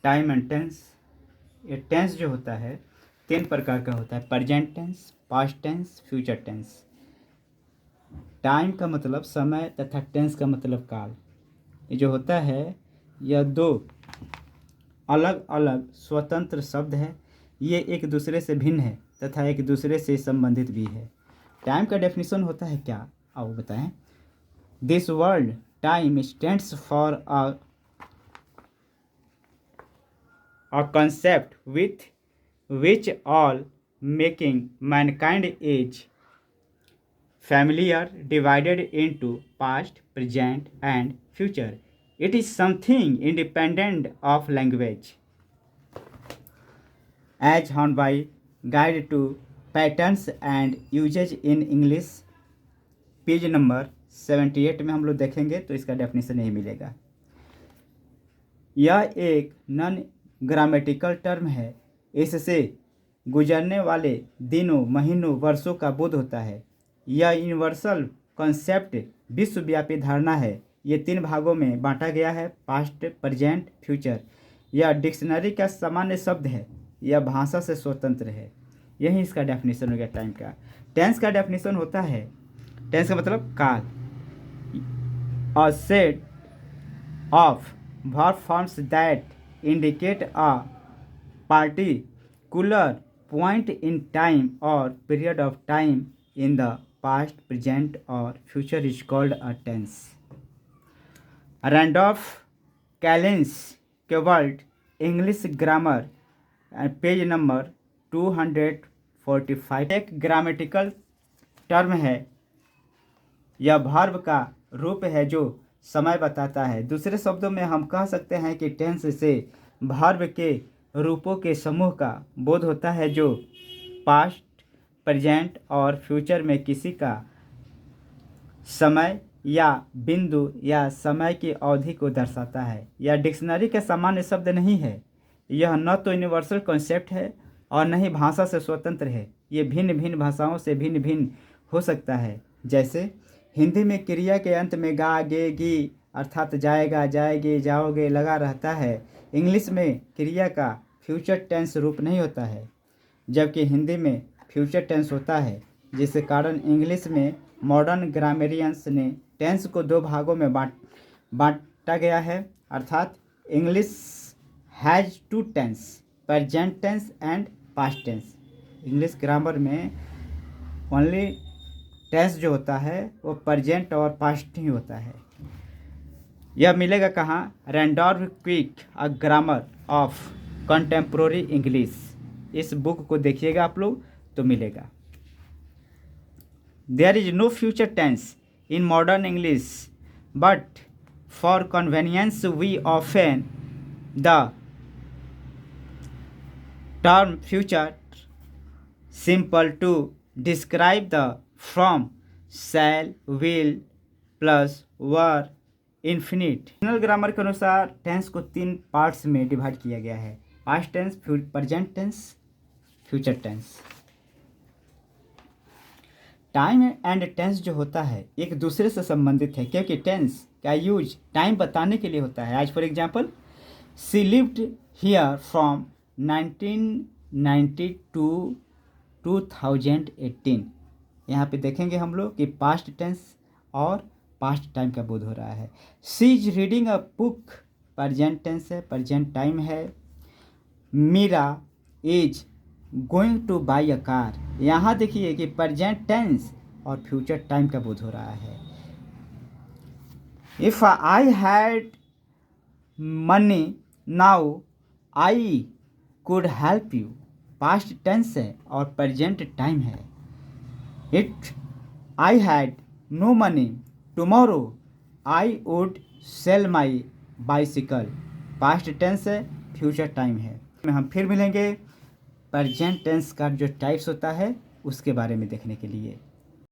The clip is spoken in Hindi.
Time and tense. ये टेंस जो होता है 3 प्रकार का होता है, present tense, past tense, future tense. Time का मतलब समय तथा टेंस का मतलब काल। ये जो होता है यह 2 अलग अलग स्वतंत्र शब्द है। ये एक दूसरे से भिन्न है तथा एक दूसरे से संबंधित भी है। टाइम का डेफिनेशन होता है क्या, आओ बताएं। This world time stands for a concept with which all making mankind is familiar, divided into past, present, and future. It is something independent of language, as found by guide to patterns and usage in English। Page number 78 में हम लोग देखेंगे तो इसका डेफिनेशन यही मिलेगा। यह एक नॉन ग्रामेटिकल टर्म है। इससे गुजरने वाले दिनों, महीनों, वर्षों का बोध होता है। यह यूनिवर्सल कॉन्सेप्ट विश्वव्यापी धारणा है। ये 3 भागों में बांटा गया है, पास्ट, प्रेजेंट, फ्यूचर। यह डिक्शनरी का सामान्य शब्द है। यह भाषा से स्वतंत्र है। यही इसका डेफिनेशन हो गया टाइम का। टेंस का डेफिनेशन होता है, टेंस का मतलब काल। A set of verb forms that indicate a particular point in time or period of time in the past, present, or future is called a tense. Randolph Callen's Keyword English Grammar, page number 245। एक ग्रामेटिकल टर्म है। यह वर्ब का रूप है जो समय बताता है। दूसरे शब्दों में हम कह सकते हैं कि टेंस से वर्ब के रूपों के समूह का बोध होता है जो पास्ट, प्रेजेंट और फ्यूचर में किसी का समय या बिंदु या समय की अवधि को दर्शाता है। यह डिक्शनरी का सामान्य शब्द नहीं है। यह न तो यूनिवर्सल कॉन्सेप्ट है और न ही भाषा से स्वतंत्र है। ये भिन्न भिन्न भाषाओं से भिन्न भिन्न हो सकता है। जैसे हिंदी में क्रिया के अंत में गा, गे, गी अर्थात जाएगा, जाएगी, जाओगे लगा रहता है। इंग्लिश में क्रिया का फ्यूचर टेंस रूप नहीं होता है, जबकि हिंदी में फ्यूचर टेंस होता है। जिसके कारण इंग्लिश में मॉडर्न ग्रामेरियंस ने टेंस को 2 भागों में बांटा गया है, अर्थात English has 2 tense, present tense and past tense. English grammar में ओनली टेंस जो होता है वो प्रेजेंट और पास्ट ही होता है। यह मिलेगा कहाँ? रैंडॉल्फ क्विक a grammar of contemporary English. इस बुक को देखिएगा आप लोग तो मिलेगा। There is no future tense in modern English, but for convenience we often the term future simple to describe the form, shall, will plus verb, infinitive. General grammar के अनुसार टेंस को 3 पार्ट्स में डिवाइड किया गया है, past tense, present tense, future tense. Time and tense जो होता है एक दूसरे से संबंधित है, क्योंकि टेंस का यूज टाइम बताने के लिए होता है। आज for example, she lived here from 1990 to 2018। यहाँ पे देखेंगे हम लोग कि पास्ट टेंस और पास्ट टाइम का बोध हो रहा है। She is reading a book, present tense है, प्रेजेंट टाइम है। Meera is going to buy a car, यहाँ देखिए कि प्रेजेंट टेंस और फ्यूचर टाइम का बोध हो रहा है। If I had money now I could help you, past tense है और प्रेजेंट टाइम है। It I had no money tomorrow I would sell my bicycle, past tense है, फ्यूचर टाइम है। हम फिर मिलेंगे प्रेजेंट टेंस का जो टाइप्स होता है उसके बारे में देखने के लिए।